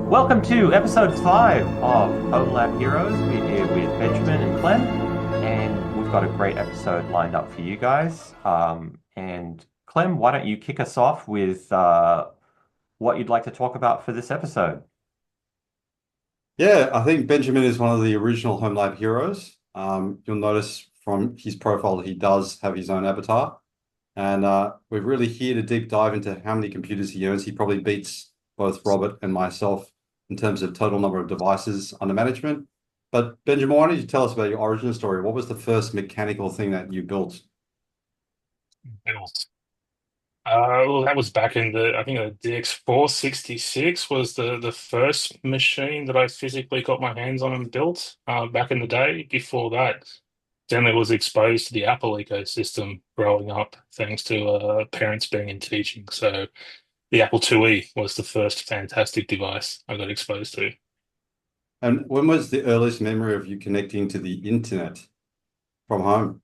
Welcome to episode 5 of Home Lab Heroes. We're here with Benjamin and Clem, and we've got a great episode lined up for you guys. And Clem, why don't you kick us off with what you'd like to talk about for this episode? Yeah, I think Benjamin is one of the original Home Lab heroes. You'll notice from his profile that he does have his own avatar. And we're really here to deep dive into how many computers he owns. He probably beats both Robert and myself in terms of total number of devices under management. But Benjamin, why don't you tell us about your origin story? What was the first mechanical thing that you built? Bills. Well, that was back in I think the DX466 was the first machine that I physically got my hands on and built back in the day. Before that, generally was exposed to the Apple ecosystem growing up, thanks to parents being in teaching. So the Apple IIe was the first fantastic device I got exposed to. And when was the earliest memory of you connecting to the internet from home?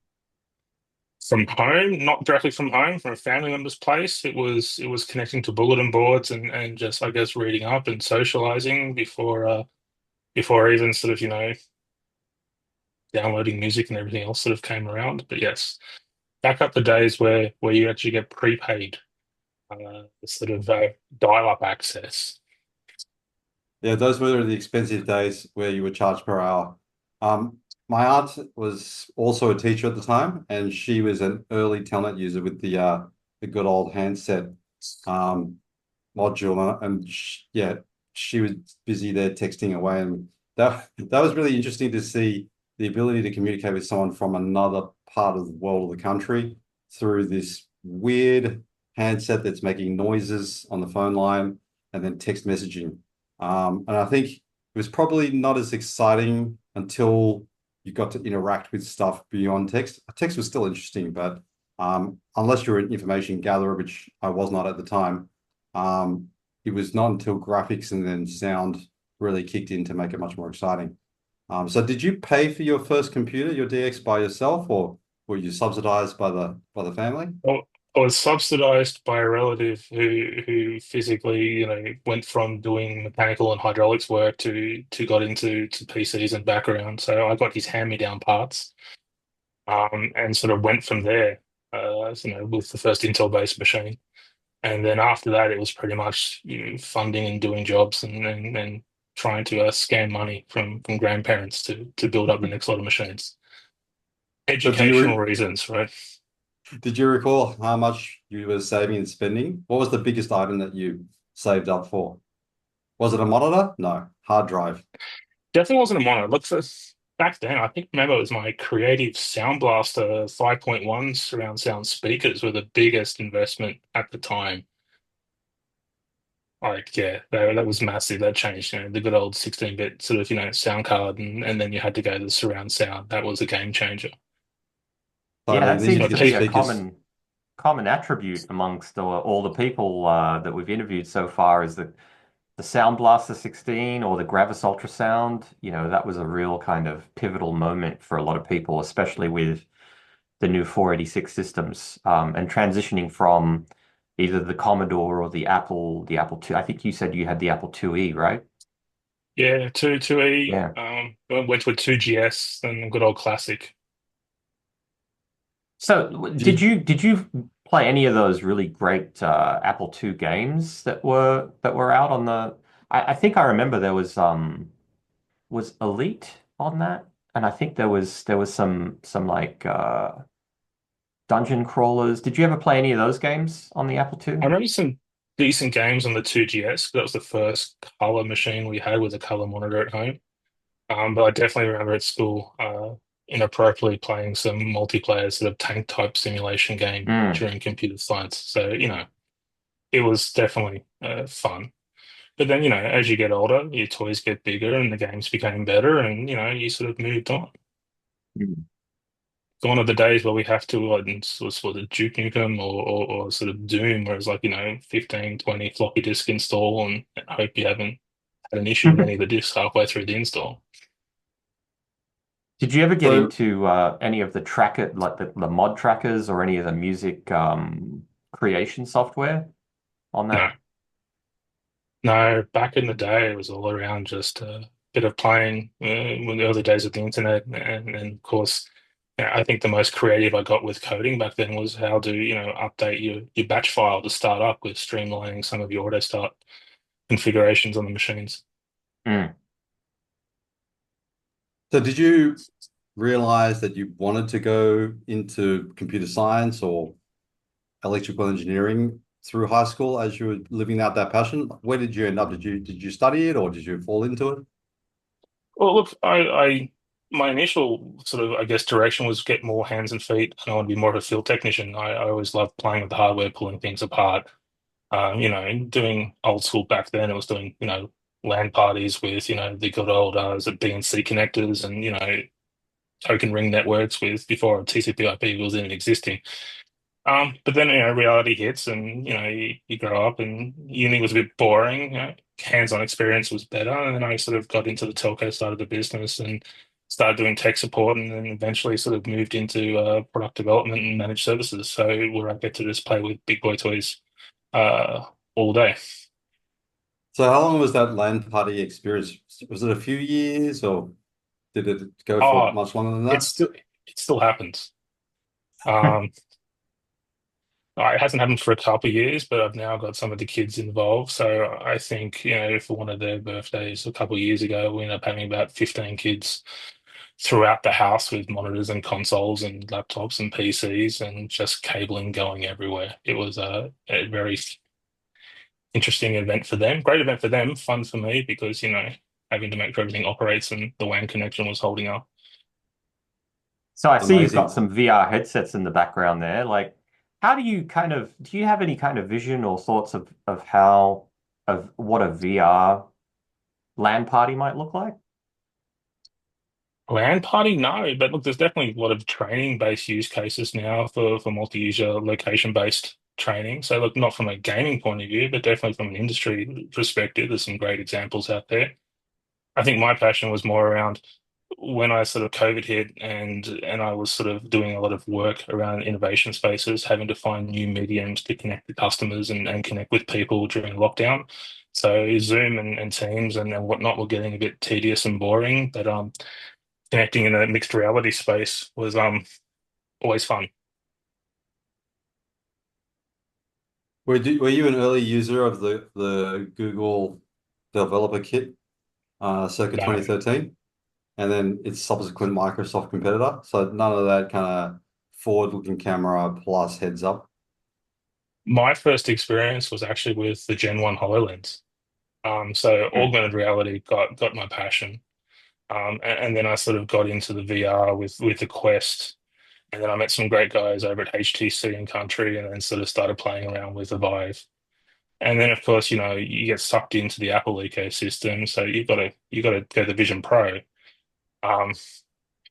From home, not directly from home, from a family member's place. It was connecting to bulletin boards and just I guess reading up and socializing before even sort of downloading music and everything else sort of came around. But yes, back up the days where you actually get prepaid sort of dial-up access. Yeah, those were the expensive days where you were charged per hour. My aunt was also a teacher at the time, and she was an early Telnet user with the good old handset um, module, and yeah, she was busy there texting away, and that was really interesting to see the ability to communicate with someone from another part of the world of the country through this weird handset that's making noises on the phone line and then text messaging. And I think it was probably not as exciting until you got to interact with stuff beyond text. Text was still interesting, but unless you're an information gatherer, which I was not at the time, it was not until graphics and then sound really kicked in to make it much more exciting. So did you pay for your first computer, your DX, by yourself, or were you subsidized by the family? Well, I was subsidized by a relative who physically, went from doing mechanical and hydraulics work to got into PCs and background. So I got his hand-me-down parts, and sort of went from there, with the first Intel-based machine. And then after that, it was pretty much funding and doing jobs and trying to scam money from grandparents to build up the next lot of machines. So Educational reasons, right? did you recall how much you were saving and spending? What was the biggest item that you saved up for? Was it a monitor? No, hard drive. Definitely wasn't a mono. Look, back then, I think remember it was my Creative Sound Blaster 5.1 surround sound speakers were the biggest investment at the time. Like, yeah, that was massive. That changed, the good old 16-bit sort of, sound card, and then you had to go to the surround sound. That was a game changer. Yeah, Totally. that And then you seems could to get the be a speakers. common attribute amongst all the people that we've interviewed so far is the Sound Blaster 16 or the Gravis Ultrasound. That was a real kind of pivotal moment for a lot of people, especially with the new 486 systems, and transitioning from either the Commodore or the Apple II. I think you said you had the Apple IIe, right? Yeah, two E. Yeah. Went to a 2GS, then good old classic. So Did did you, you play any of those really great Apple II games that were out on the? I think I remember there was Elite on that, and I think there was some like dungeon crawlers. Did you ever play any of those games on the Apple I II? remember some decent games on the 2GS. That was the first color machine we had with a color monitor at home. But I definitely remember at school inappropriately playing some multiplayer sort of tank type simulation game Mm. during computer science. So, it was definitely fun. But then, as you get older, your toys get bigger and the games became better and, you sort of moved on. Mm. Gone are the days where we have to sort of Duke Nukem or sort of Doom, where it's like, 15, 20 floppy disk install and hope you haven't had an issue with any of the disks halfway through the install. Did you ever get so into any of the tracker, like the mod trackers or any of the music creation software on No. that? No, back in the day, it was all around just a bit of playing in the early days of the internet. And of course, I think the most creative I got with coding back then was how to, update your batch file to start up with streamlining some of your auto start configurations on the machines. Mm. So did you realize that you wanted to go into computer science or electrical engineering through high school as you were living out that passion? Where did you end up? Did you study it or did you fall into it? Well, look, my initial sort of, I guess, direction was get more hands and feet, and I want to be more of a field technician. I always loved playing with the hardware, pulling things apart. Doing old school back then, it was doing, LAN parties with, the good old BNC connectors and, token ring networks with before TCP/IP was even existing. But then, reality hits and, you grow up and uni was a bit boring, hands-on experience was better. And then I sort of got into the telco side of the business and started doing tech support and then eventually sort of moved into product development and managed services. So where I get to just play with big boy toys uh, all day. So how long was that LAN party experience? Was it a few years or did it go for Oh, much longer than it's that? still it still happens. Um, it hasn't happened for a couple of years, but I've now got some of the kids involved. So I think, for one of their birthdays a couple of years ago, we ended up having about 15 kids throughout the house with monitors and consoles and laptops and PCs and just cabling going everywhere. It was a very interesting event for them, great event for them, fun for me because, having to make sure everything operates and the WAN connection was holding up. So I see you've got Amazing. some VR headsets in the background there. Like, how do you kind of do you have any kind of vision or thoughts of how of what a VR LAN party might look like? LAN party, no, but look, there's definitely a lot of training-based use cases now for multi-user location-based training. So look, not from a gaming point of view, but definitely from an industry perspective, there's some great examples out there. I think my passion was more around when I sort of COVID hit and I was sort of doing a lot of work around innovation spaces, having to find new mediums to connect with customers and connect with people during lockdown. So Zoom and Teams and whatnot were getting a bit tedious and boring, but connecting in a mixed reality space was always fun. Were you an early user of the Google developer kit circa No, 2013? And then its subsequent Microsoft competitor. So none of that kind of forward-looking camera plus heads up. my first experience was actually with the Gen 1 HoloLens. So Hmm. augmented reality got my passion. And then I sort of got into the VR with the Quest. And then I met some great guys over at HTC in country and then sort of started playing around with the Vive. And then of course, you get sucked into the Apple ecosystem. So you gotta go the Vision Pro. Um,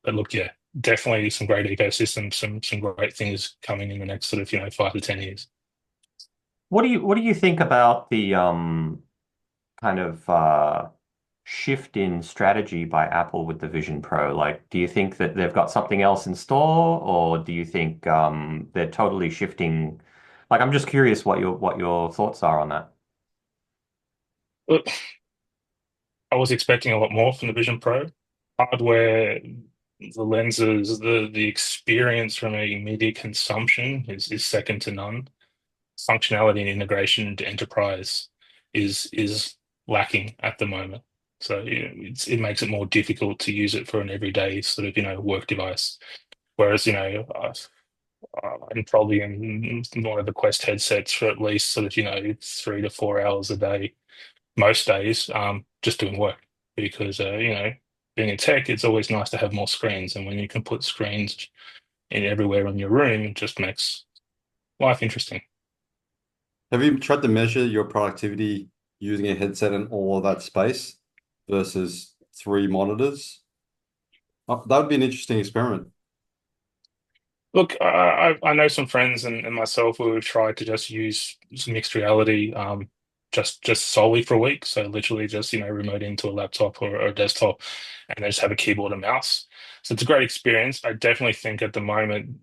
but look, yeah, definitely some great ecosystems, some great things coming in the next sort of, 5 to 10 years. What do you think about the kind of shift in strategy by Apple with the Vision Pro? Like, do you think that they've got something else in store, or do you think they're totally shifting? Like, I'm just curious what your thoughts are on that. Look, I was expecting a lot more from the Vision Pro. Hardware, the lenses, the experience from a media consumption is second to none. Functionality and integration into enterprise is lacking at the moment. So it makes it more difficult to use it for an everyday sort of work device. Whereas I'm probably in one of the Quest headsets for at least sort of 3 to 4 hours a day, most days, just doing work because being in tech, it's always nice to have more screens, and when you can put screens in everywhere in your room, it just makes life interesting. Have you tried to measure your productivity using a headset in all of that space versus three monitors? That would be an interesting experiment. Look, I know some friends and myself who have tried to just use some mixed reality, just solely for a week. So literally just remote into a laptop or a desktop, and they just have a keyboard and mouse. So it's a great experience. I definitely think at the moment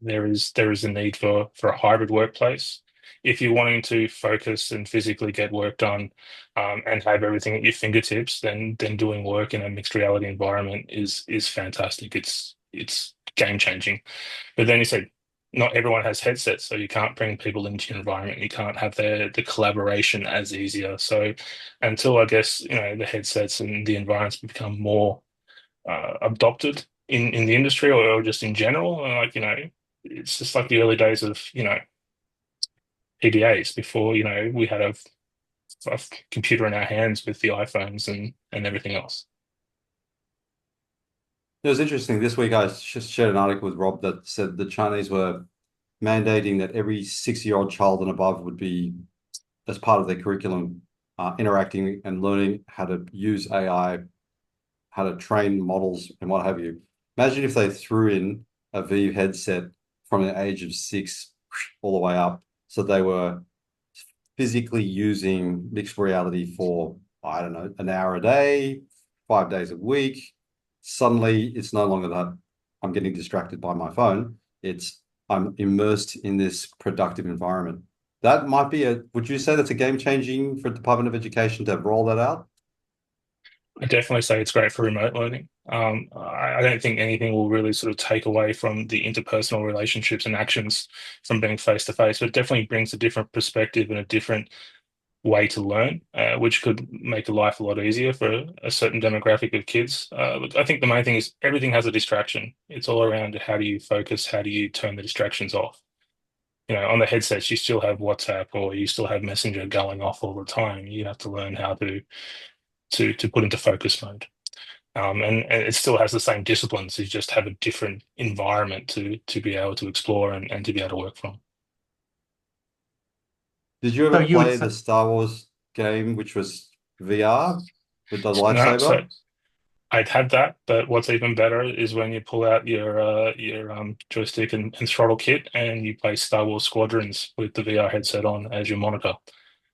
there is a need for a hybrid workplace. if you're wanting to focus and physically get work done, and have everything at your fingertips, then doing work in a mixed reality environment is fantastic. It's game changing. But then you said not everyone has headsets, so you can't bring people into your environment. You can't have the collaboration as easier. So until I guess the headsets and the environments become more adopted in the industry, or just in general, and like it's just like the early days of PDAs before we had a computer in our hands with the iPhones and everything else. It was interesting. This week I just shared an article with Rob that said the Chinese were mandating that every 6-year-old child and above would be, as part of their curriculum, interacting and learning how to use AI, how to train models, and what have you. Imagine if they threw in a V headset from the age of 6 all the way up, so they were physically using mixed reality for, I don't know, an hour a day, 5 days a week. Suddenly, it's no longer that I'm getting distracted by my phone. It's I'm immersed in this productive environment. That might be would you say that's a game changing for the Department of Education to roll that out? I definitely say it's great for remote learning. I don't think anything will really sort of take away from the interpersonal relationships and actions from being face to face, but it definitely brings a different perspective and a different way to learn, which could make life a lot easier for a certain demographic of kids. Look, I think the main thing is everything has a distraction. It's all around how do you focus, how do you turn the distractions off. On the headsets, you still have WhatsApp or you still have Messenger going off all the time. You have to learn how to put into focus mode. And it still has the same disciplines. You just have a different environment to be able to explore and to be able to work from. Did you So ever you would play say, the Star Wars game, which was VR with the No, so lightsaber? I'd have that, but what's even better is when you pull out your joystick and throttle kit and you play Star Wars Squadrons with the VR headset on as your monitor.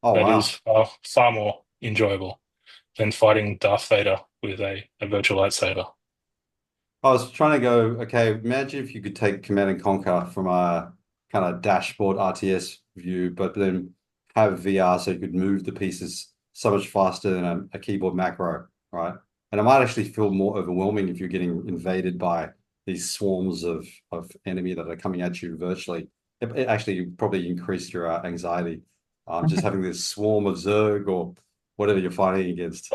Oh, That is wow. far more enjoyable than fighting Darth Vader with a virtual lightsaber. I was trying to go, okay, imagine if you could take Command and Conquer from a kind of dashboard RTS view, but then have VR so you could move the pieces so much faster than a keyboard macro, right? And it might actually feel more overwhelming if you're getting invaded by these swarms of enemy that are coming at you virtually. It actually probably increased your anxiety. Just having this swarm of Zerg or whatever you're fighting against.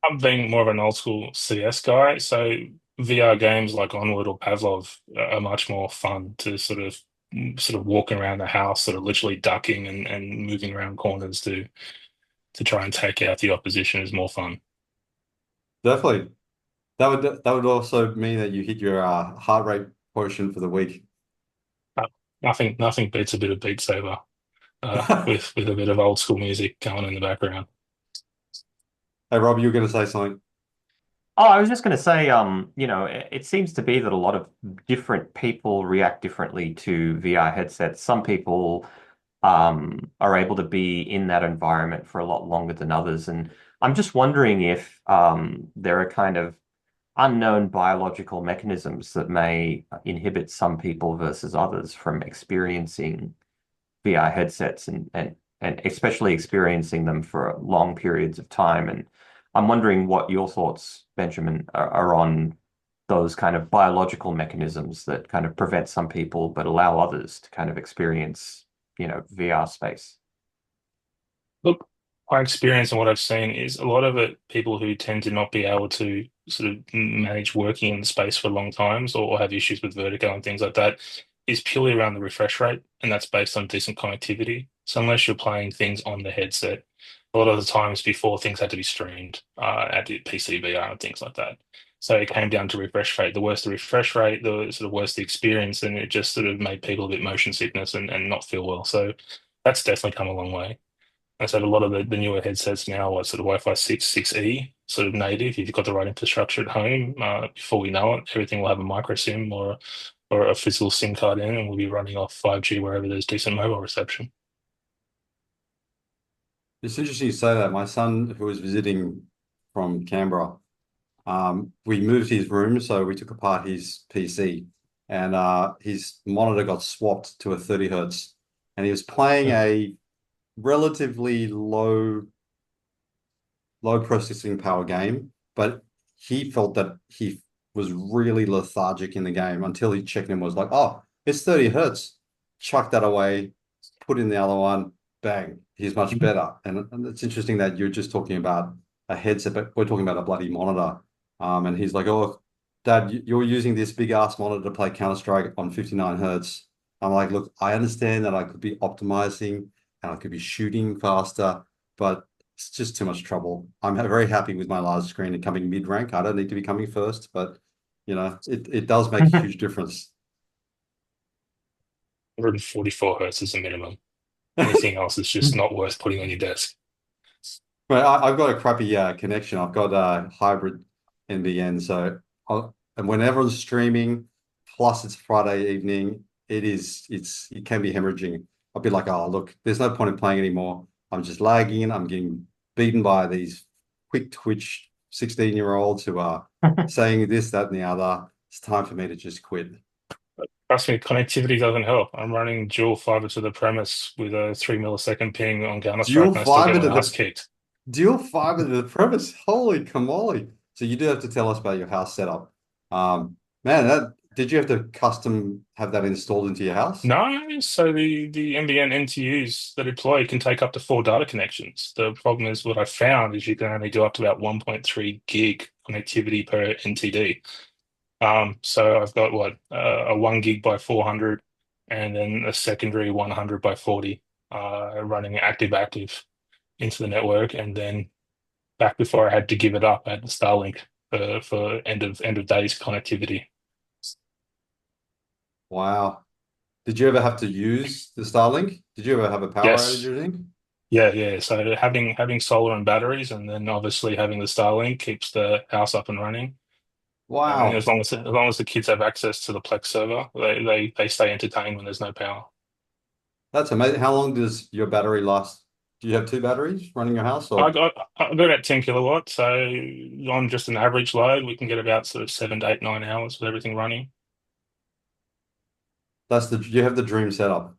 I'm being more of an old school CS guy, so VR games like Onward or Pavlov are much more fun to sort of walking around the house, sort of literally ducking and moving around corners to try and take out the opposition is more fun. Definitely. That would also mean that you hit your heart rate quotient for the week. Uh, nothing beats a bit of Beat Saber Hey with a bit of old school music going in the background. Rob, you were going to say something. oh, I was just going to say, it seems to be that a lot of different people react differently to VR headsets. Some people are able to be in that environment for a lot longer than others. And I'm just wondering if there are kind of unknown biological mechanisms that may inhibit some people versus others from experiencing VR headsets and especially experiencing them for long periods of time. And I'm wondering what your thoughts, Benjamin, are on those kind of biological mechanisms that kind of prevent some people but allow others to kind of experience, VR space. Look, my experience and what I've seen is a lot of it people who tend to not be able to sort of manage working in space for long times or have issues with vertigo and things like that is purely around the refresh rate, and that's based on decent connectivity. So unless you're playing things on the headset, a lot of the times before things had to be streamed at the PC VR and things like that. So it came down to refresh rate. The worse the refresh rate, the sort of worse the experience, and it just sort of made people a bit motion sickness and not feel well. So that's definitely come a long way. I said a lot of the newer headsets now are sort of Wi-Fi 6, 6E, sort of native. If you've got the right infrastructure at home, before we know it, everything will have a micro SIM or a physical SIM card in, and we'll be running off 5G wherever there's decent mobile reception. It's interesting you say that. My son, who was visiting from Canberra, we moved his room, so we took apart his PC, and his monitor got swapped to a 30 hertz, and he was playing a relatively low processing power game, but he felt that he was really lethargic in the game until he checked and was like, oh, it's 30 hertz. Chuck that away, put in the other one, bang, he's much better. And it's interesting that you're just talking about a headset, but we're talking about a bloody monitor. And he's like, oh, Dad, you're using this big ass monitor to play Counter-Strike on 59 hertz. I'm like, look, I understand that I could be optimizing and I could be shooting faster, but it's just too much trouble. I'm very happy with my large screen and coming mid-rank. I don't need to be coming first, but it does make a huge difference. 144 hertz is the minimum. Anything else is just not worth putting on your desk. But I've got a crappy connection. I've got a hybrid NBN, so and when everyone's streaming, plus it's Friday evening, it can be hemorrhaging. I'll be like, oh look, there's no point in playing anymore. I'm just lagging. I'm getting beaten by these quick twitch 16-year-olds who are saying this, that, and the other. It's time for me to just quit. Trust me, connectivity doesn't help. I'm running dual fiber to the premise with a 3 millisecond ping on Counter-Strike, Dual and I still get fiber my to ass the kicked. Dual fiber to the premise. Holy camole. So you do have to tell us about your house setup. Man, that did you have to custom have that installed into your house? No, so the NBN NTUs that deploy can take up to 4 data connections. The problem is what I found is you can only do up to about 1.3 gig connectivity per NTD. So I've got a 1 gig by 400 and then a secondary 100 by 40 running active into the network, and then back before I had to give it up, I had the Starlink for end of days connectivity. Wow. Did you ever have to use the Starlink? Did you ever have a power outage Yes. or anything? Yeah. So having solar and batteries, and then obviously having the Starlink keeps the house up and running. And Wow. as long as the kids have access to the Plex server, they stay entertained when there's no power. That's amazing. How long does your battery last? Do you have two batteries running your house I or got I got about 10 kilowatts, so on just an average load, we can get about sort of 7 to 8, 9 hours with everything running. you have the dream setup.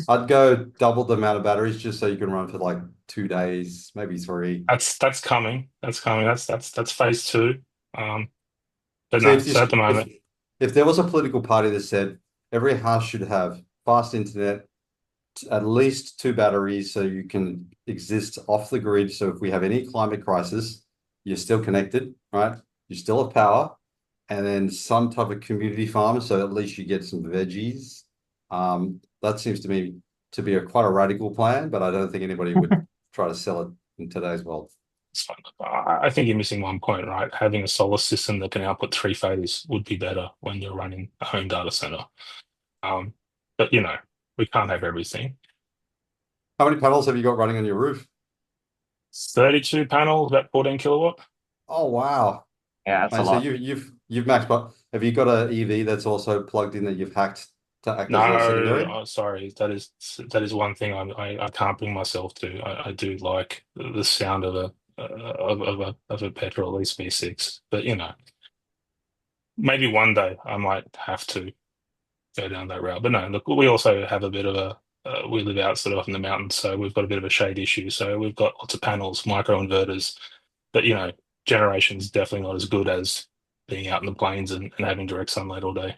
I'd go double the amount of batteries just so you can run for like 2 days, maybe three. That's coming. That's coming. That's phase two. Um, but See, no, so at the moment, if there was a political party that said every house should have fast internet, at least two batteries, so you can exist off the grid. So if we have any climate crisis, you're still connected, right? You still have power, and then some type of community farm, so at least you get some veggies. That seems to me to be quite a radical plan, but I don't think anybody would try to sell it in today's world. it's fine. I think you're missing one point, right? Having a solar system that can output three phase would be better when you're running a home data center. Um, but we can't have everything. How many panels have you got running on your roof? 32 panels, about 14 kilowatt. Oh wow. Yeah, that's a Right, so lot. you've maxed, but have you got an EV that's also plugged in that you've hacked to act No, as a secondary? sorry. That is one thing I can't bring myself to. I do like the sound of a petrol, at least V6. But maybe one day I might have to go down that route. But no, look, we also have a bit of we live out sort of up in the mountains, so we've got a bit of a shade issue. So we've got lots of panels, micro inverters, but generation's definitely not as good as being out in the plains and having direct sunlight all day.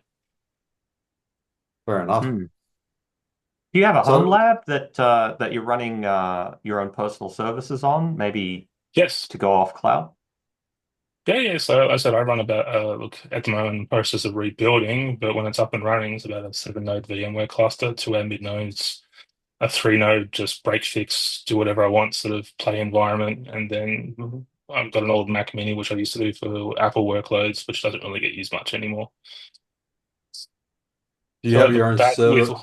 Fair enough. Hmm. Do you have a home So lab that you're running your own personal services on, maybe Yes. to go off cloud? Yeah. So I said I run about look at the moment process of rebuilding, but when it's up and running, it's about a 7 node VMware cluster, two mid nodes, a 3 node just break fix, do whatever I want, sort of play environment, and then I've got an old Mac Mini which I used to do for Apple workloads, which doesn't really get used much anymore. do you So have your own that with server?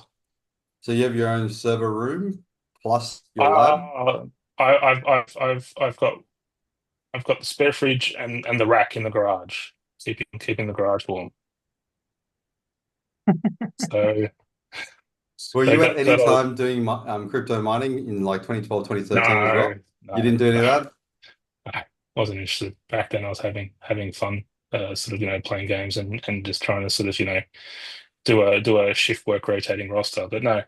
So you have your own server room plus your lab? uh, I've got the spare fridge and the rack in the garage, keeping the garage warm. So Were they you at got any that old. time doing crypto mining in like 2012, 2013 as No, well? You no, didn't do any of no. that? I wasn't interested. Back then I was having fun, sort of, playing games and just trying to sort of, do a shift work rotating roster. But no,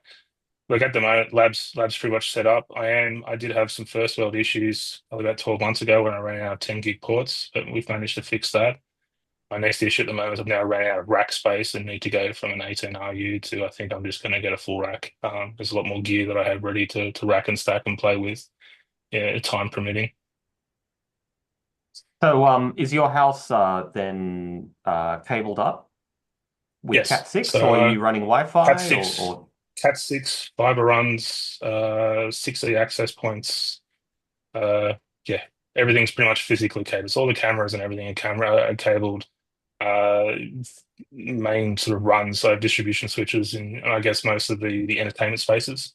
Look, at the moment, lab's pretty much set up. I did have some first world issues probably about 12 months ago when I ran out of 10 gig ports, but we've managed to fix that. My next issue at the moment is I've now ran out of rack space and need to go from an 18RU to, I think I'm just going to get a full rack. There's a lot more gear that I have ready to rack and stack and play with, yeah, time permitting. So, is your house then cabled up with Yes. Cat 6, So or are you running Cat Wi-Fi, six, or Cat six fiber runs, 6E access points. Uh, yeah, everything's pretty much physically cabled. So all the cameras and everything are cabled. Uh, Main sort of runs, so distribution switches in, I guess, most of the entertainment spaces.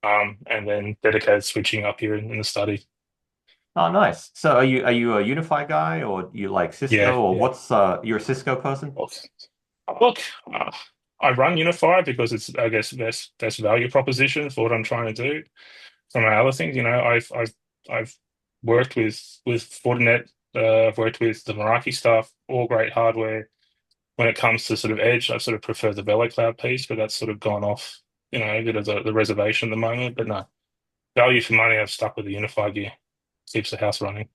And then dedicated switching up here in the study. Oh, nice. So are you a Unify guy, or you like Yeah, Cisco, or yeah. what's you're a Cisco person? Look, look, I run Unify because it's, I guess, best value proposition for what I'm trying to do. Some of my other things, I've worked with Fortinet, I've worked with the Meraki stuff, all great hardware. When it comes to sort of edge, I sort of prefer the VeloCloud piece, but that's sort of gone off, a bit of the reservation at the moment. But no, value for money, I've stuck with the Unify gear. Keeps the house running.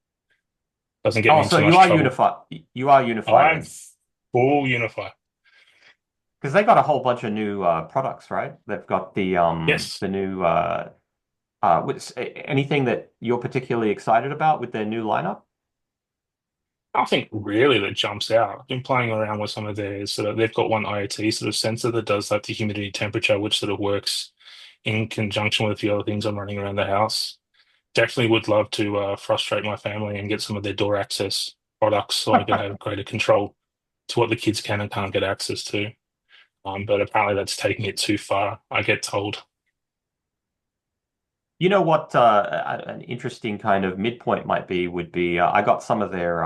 Doesn't get me Oh, in so too you much are trouble. Unify. You are Unify I'm then, full Unify. because they got a whole bunch of new products, right? They've got Yes. the new anything that you're particularly excited about with their new lineup? Nothing really that jumps out. I've been playing around with some of their sort of, they've got one IoT sort of sensor that does like the humidity temperature, which sort of works in conjunction with the other things I'm running around the house. Definitely would love to frustrate my family and get some of their door access products so I can have greater control to what the kids can and can't get access to. But apparently that's taking it too far, I get told. You know what an interesting kind of midpoint might be would be I got some of their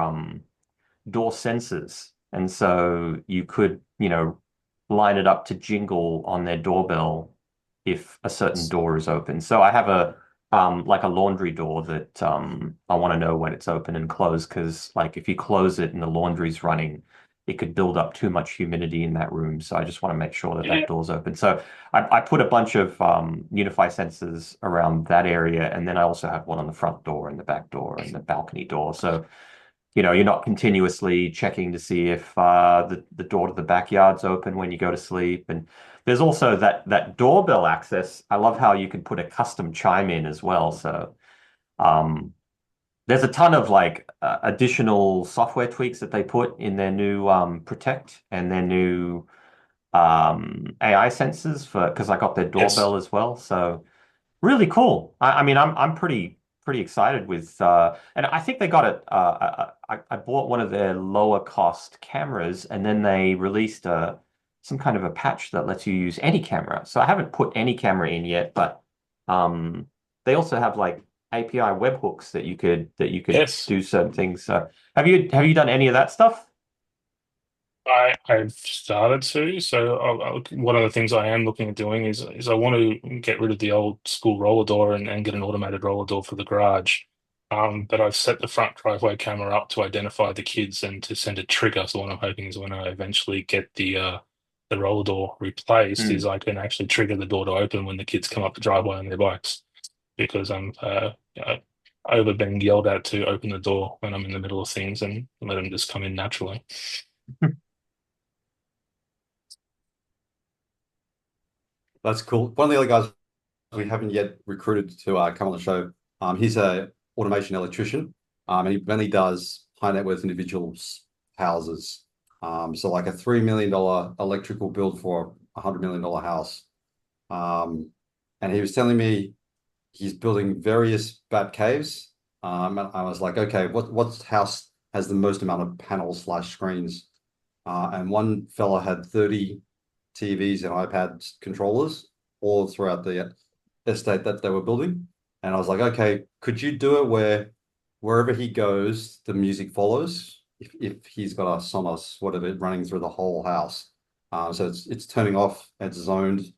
door sensors, and so you could, line it up to jingle on their doorbell if a certain door is open. So I have a like a laundry door that I want to know when it's open and closed, because like if you close it and the laundry's running, it could build up too much humidity in that room. So I just want to make sure that that Yeah. door's open. So I put a bunch of Unify sensors around that area, and then I also have one on the front door and the back door and the balcony door. So you're not continuously checking to see if the door to the backyard's open when you go to sleep. And there's also that doorbell access. I love how you can put a custom chime in as well. So um, there's a ton of like additional software tweaks that they put in their new Protect and their new AI sensors for because I got their Yes. doorbell as well. So really cool. I mean, I'm pretty excited with, and I think they got it. I bought one of their lower cost cameras, and then they released some kind of a patch that lets you use any camera. So I haven't put any camera in yet, but um, they also have like API webhooks that you could Yes. do certain things. So have you done any of that stuff? I've started to. So one of the things I am looking at doing is I want to get rid of the old school roller door and get an automated roller door for the garage. But I've set the front driveway camera up to identify the kids and to send a trigger. So what I'm hoping is when I eventually get the roller door replaced, is Hmm. I can actually trigger the door to open when the kids come up the driveway on their bikes because I'm over being yelled at to open the door when I'm in the middle of things and let them just come in naturally. That's cool. One of the other guys we haven't yet recruited to come on the show. He's a automation electrician, and he mainly does high net worth individuals' houses. So like a $3 million electrical build for $100 million house. Um, and he was telling me he's building various bat caves. And I was like, okay, what house has the most amount of panels slash screens? And one fella had 30 TVs and iPad controllers all throughout the estate that they were building. And I was like, okay, could you do it where wherever he goes, the music follows? If he's got a Sonos, whatever, running through the whole house. So it's turning off, it's zoned.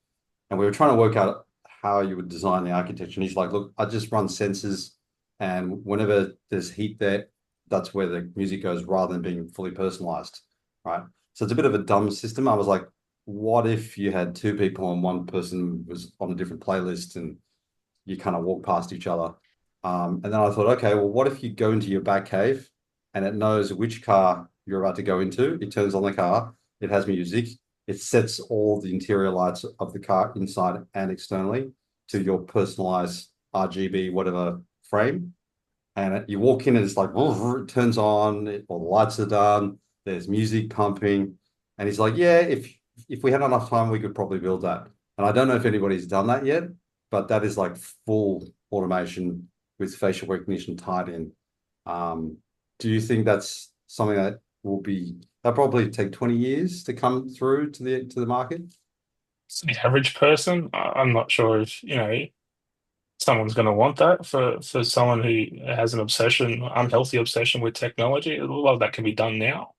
And we were trying to work out how you would design the architecture. And he's like, look, I just run sensors, and whenever there's heat there, that's where the music goes rather than being fully personalized. Right. So it's a bit of a dumb system. I was like, what if you had two people and one person was on a different playlist and you kind of walk past each other? And then I thought, okay, well, what if you go into your back cave and it knows which car you're about to go into? It turns on the car, it has music, it sets all the interior lights of the car inside and externally to your personalized RGB, whatever frame. And you walk in and it's like, it turns on, all the lights are done, there's music pumping. And he's like, yeah, if we had enough time, we could probably build that. And I don't know if anybody's done that yet, but that is like full automation with facial recognition tied in. Um, do you think that's something that will be that probably take 20 years to come through to the market? So the average person, I'm not sure if, someone's going to want that for someone who has an obsession, unhealthy obsession with technology. A lot of that can be done now.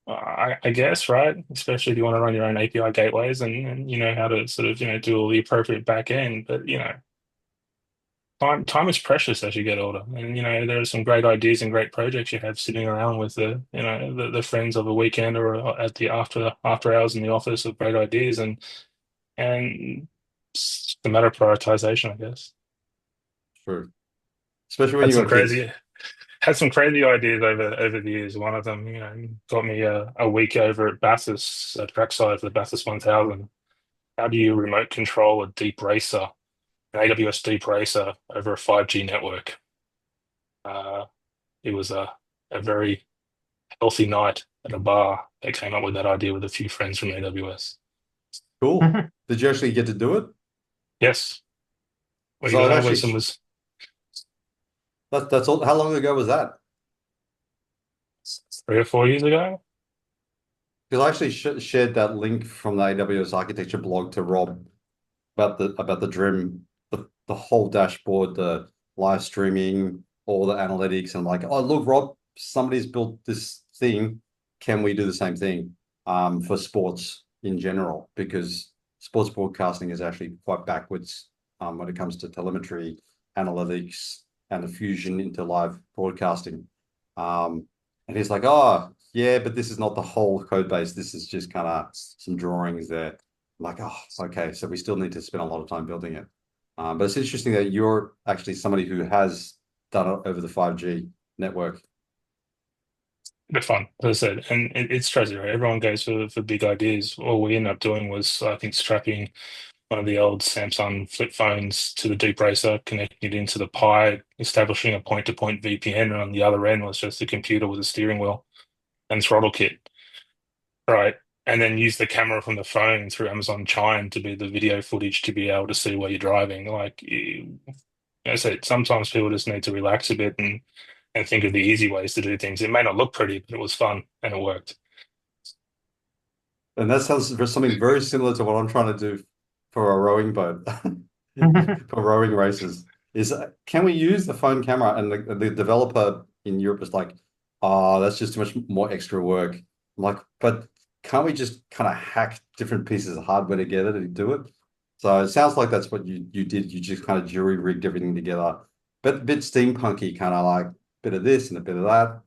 I guess, right? Especially if you want to run your own API gateways and you know how to sort of, do all the appropriate back end. But, time is precious as you get older. And, there are some great ideas and great projects you have sitting around with the friends of a weekend or at the after hours in the office of great ideas. And it's a matter of prioritization, I guess. True. Especially when Had you some got kids. crazy had some crazy ideas over the years. One of them, got me a week over at Bathurst, trackside for the Bathurst 1000. How do you remote control a deep racer, an AWS deep racer over a 5G network? Uh, it was a very healthy night at a bar that came up with that idea with a few friends from AWS. Cool. Did you actually get to do it? Yes, Because we I got was that actually wisdom was that's all. How long ago was that? 3 or 4 years ago. Because I actually shared that link from the AWS architecture blog to Rob about the Dream, the whole dashboard, the live streaming, all the analytics, and like, oh look, Rob, somebody's built this thing. Can we do the same thing for sports in general? Because sports broadcasting is actually quite backwards when it comes to telemetry, analytics, and the fusion into live broadcasting. And he's like, oh yeah, but this is not the whole code base. This is just kind of some drawings there. Like, oh, okay, so we still need to spend a lot of time building it. But it's interesting that you're actually somebody who has done it over the 5G network. They're fun, as I said, and it's crazy, right? Everyone goes for big ideas. All we ended up doing was, I think, strapping one of the old Samsung flip phones to the deep racer, connecting it into the Pi, establishing a point-to-point VPN, and on the other end was just a computer with a steering wheel and throttle kit, right? And then use the camera from the phone through Amazon Chime to be the video footage to be able to see where you're driving. Like, I said, sometimes people just need to relax a bit and think of the easy ways to do things. It may not look pretty, but it was fun and it worked. And that sounds for something very similar to what I'm trying to do for a rowing boat, for rowing races. Is can we use the phone camera? And the developer in Europe is like, oh, that's just too much more extra work. I'm like, but can't we just kind of hack different pieces of hardware together to do it? So it sounds like that's what you did. You just kind of jury rigged everything together, but a bit steampunky, kind of like bit of this and a bit of that.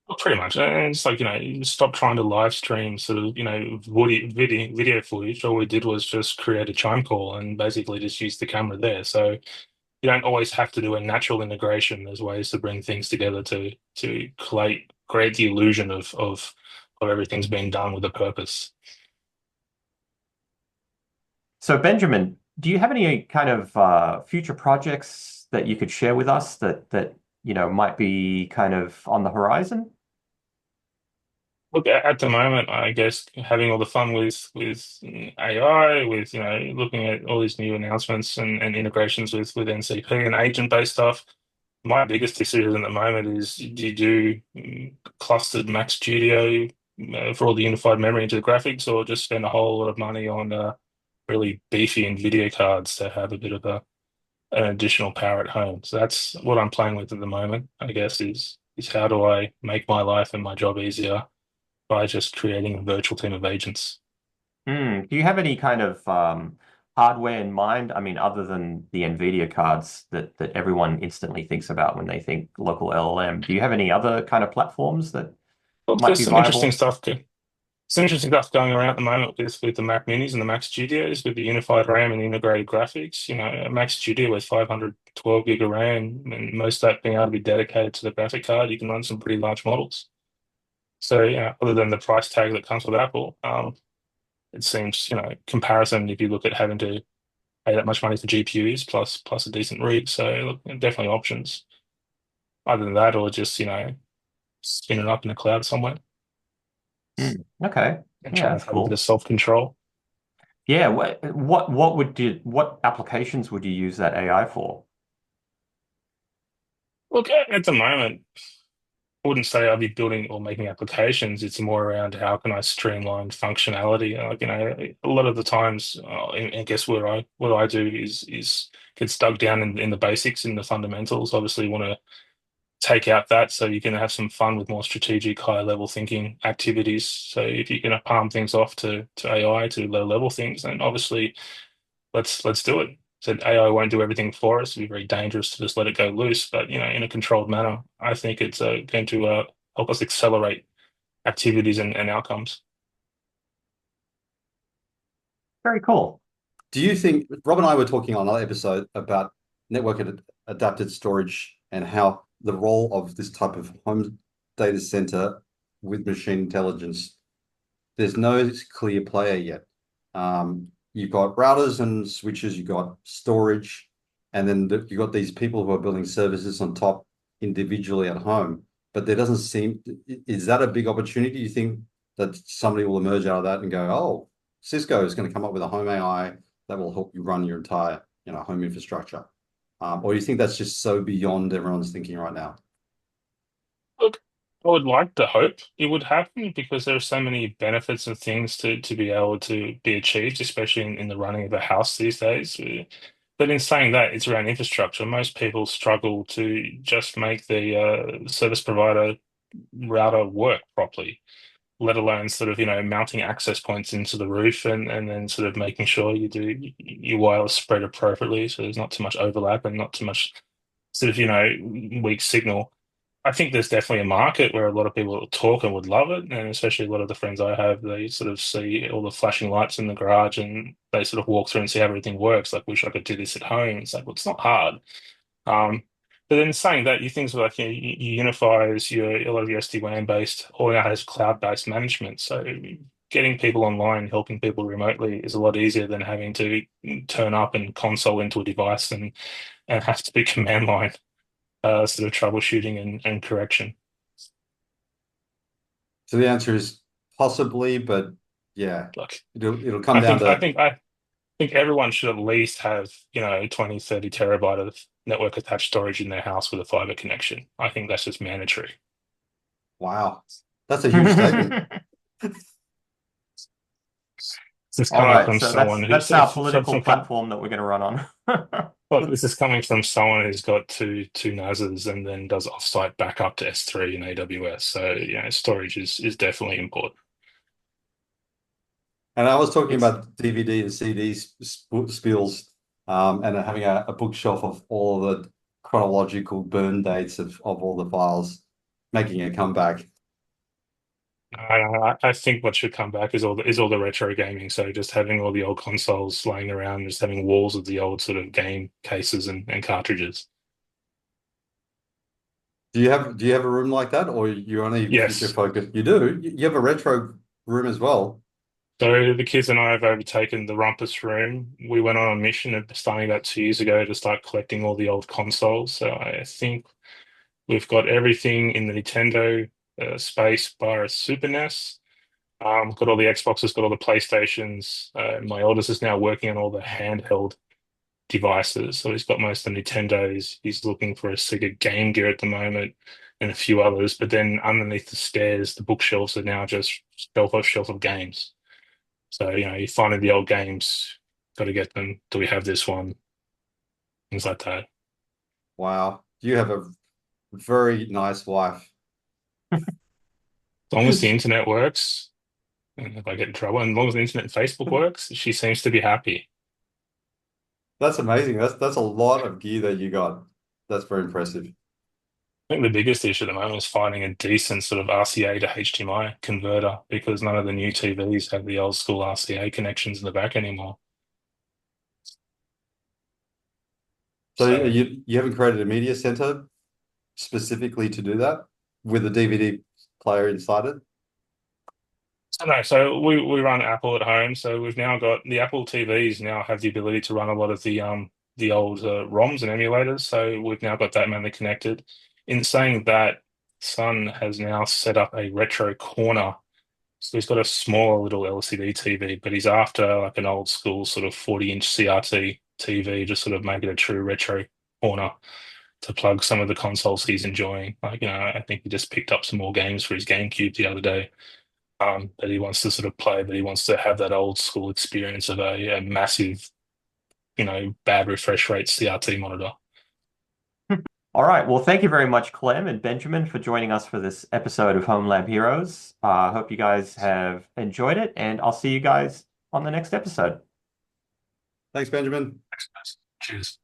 Well, pretty much. And it's like, you stop trying to live stream sort of, video footage. All we did was just create a chime call and basically just use the camera there. So you don't always have to do a natural integration. There's ways to bring things together to create the illusion of everything's being done with a purpose. So, Benjamin, do you have any kind of future projects that you could share with us that might be kind of on the horizon? Look, at the moment, I guess having all the fun with AI, with looking at all these new announcements and integrations with NCP and agent-based stuff. My biggest decision at the moment is, do you do clustered Mac Studio for all the unified memory into the graphics, or just spend a whole lot of money on really beefy NVIDIA cards to have a bit of an additional power at home? So that's what I'm playing with at the moment, I guess, is how do I make my life and my job easier by just creating a virtual team of agents. Do you have any kind of hardware in mind? I mean, other than the NVIDIA cards that everyone instantly thinks about when they think local LLM, do you have any other kind of platforms that Look, might there's be some interesting viable? stuff. Some interesting stuff going around at the moment with the Mac Minis and the Mac Studios with the unified RAM and integrated graphics. A Mac Studio with 512 gig of RAM and most of that being able to be dedicated to the graphic card, you can run some pretty large models. So, other than the price tag that comes with Apple, it seems, comparison if you look at having to pay that much money for GPUs plus a decent rig. So, look, definitely options. Other than that, or just, spin it up in the cloud somewhere Okay. and Yeah, try and that's have a bit of cool. self-control. Yeah, what applications would you use that AI for? Look, at the moment, I wouldn't say I'll be building or making applications. It's more around how can I streamline functionality. A lot of the times, I guess what I do is gets dug down in the basics, in the fundamentals. Obviously, you want to take out that so you can have some fun with more strategic, higher level thinking activities. So if you can palm things off to AI to low level things, then obviously let's do it. So AI won't do everything for us. It'd be very dangerous to just let it go loose. But in a controlled manner, I think it's going to help us accelerate activities and outcomes. Very cool. Do you think Rob and I were talking on another episode about network adapted storage and how the role of this type of home data center with machine intelligence? There's no clear player yet. You've got routers and switches, you've got storage, and then you've got these people who are building services on top individually at home. But there doesn't seem, is that a big opportunity? Do you think that somebody will emerge out of that and go, oh, Cisco is going to come up with a home AI that will help you run your entire, home infrastructure? Or do you think that's just so beyond everyone's thinking right now? Look, I would like to hope it would happen because there are so many benefits and things to be able to be achieved, especially in the running of a house these days. But in saying that, it's around infrastructure. Most people struggle to just make the service provider router work properly, let alone sort of, mounting access points into the roof and then sort of making sure you do your wireless spread appropriately so there's not too much overlap and not too much sort of, weak signal. I think there's definitely a market where a lot of people talk and would love it, and especially a lot of the friends I have, they sort of see all the flashing lights in the garage and they sort of walk through and see how everything works. Like, wish I could do this at home. It's like, well, it's not hard. Um, but then saying that, you things like you unifies a lot of your SD-WAN based, or now has cloud-based management. So getting people online, helping people remotely is a lot easier than having to turn up and console into a device and have to be command line sort of troubleshooting and correction. So the answer is possibly, but yeah, Like, it'll come I down think I to think I think everyone should at least have 20, 30 terabyte of network attached storage in their house with a fiber connection. I think that's just mandatory. wow, that's a huge statement. This is All coming right, from so someone that's who's our from, political from, platform that we're going to run on. well, this is coming from someone who's got two NASs and then does offsite backup to S3 and AWS. So storage is definitely important. And I was talking It's about DVD and CD spills, and having a bookshelf of all the chronological burn dates of all the files, making a comeback. I think what should come back is all the retro gaming. So just having all the old consoles laying around, just having walls of the old sort of game cases and cartridges. Do you have a room like that, or you only future Yes. focused? You do. You have a retro room as well. So the kids and I have overtaken the Rumpus room. We went on a mission starting about 2 years ago to start collecting all the old consoles. So I think we've got everything in the Nintendo space bar a Super NES. Got all the Xboxes, got all the PlayStations. My oldest is now working on all the handheld devices. So he's got most of the Nintendos. He's looking for a Sega Game Gear at the moment and a few others. But then underneath the stairs, the bookshelves are now just shelf of games. So, you're finding the old games, got to get them. Do we have this one? Things like that. As Wow, you have a very nice wife. long as the internet works, and if I get in trouble, and as long as the internet and Facebook works, she seems to be happy. That's amazing. That's a lot of gear that you got. That's very impressive. I think the biggest issue at the moment is finding a decent sort of RCA to HDMI converter because none of the new TVs have the old school RCA connections in the back anymore. So So you haven't created a media center specifically to do that with a DVD player inside it? So no, so we run Apple at home, so we've now got the Apple TVs now have the ability to run a lot of the old ROMs and emulators. So we've now got that mainly connected. In saying that, Son has now set up a retro corner. So he's got a small little LCD TV, but he's after like an old school sort of 40-inch CRT TV to sort of make it a true retro corner to plug some of the consoles he's enjoying. Like, I think he just picked up some more games for his GameCube the other day that he wants to sort of play, but he wants to have that old school experience of a massive, bad refresh rate CRT monitor. All right. Well, thank you very much, Clem and Benjamin, for joining us for this episode of Home Lab Heroes. I hope you guys have enjoyed it, and I'll see you guys on the next episode. Thanks, Benjamin. Thanks, guys. Cheers.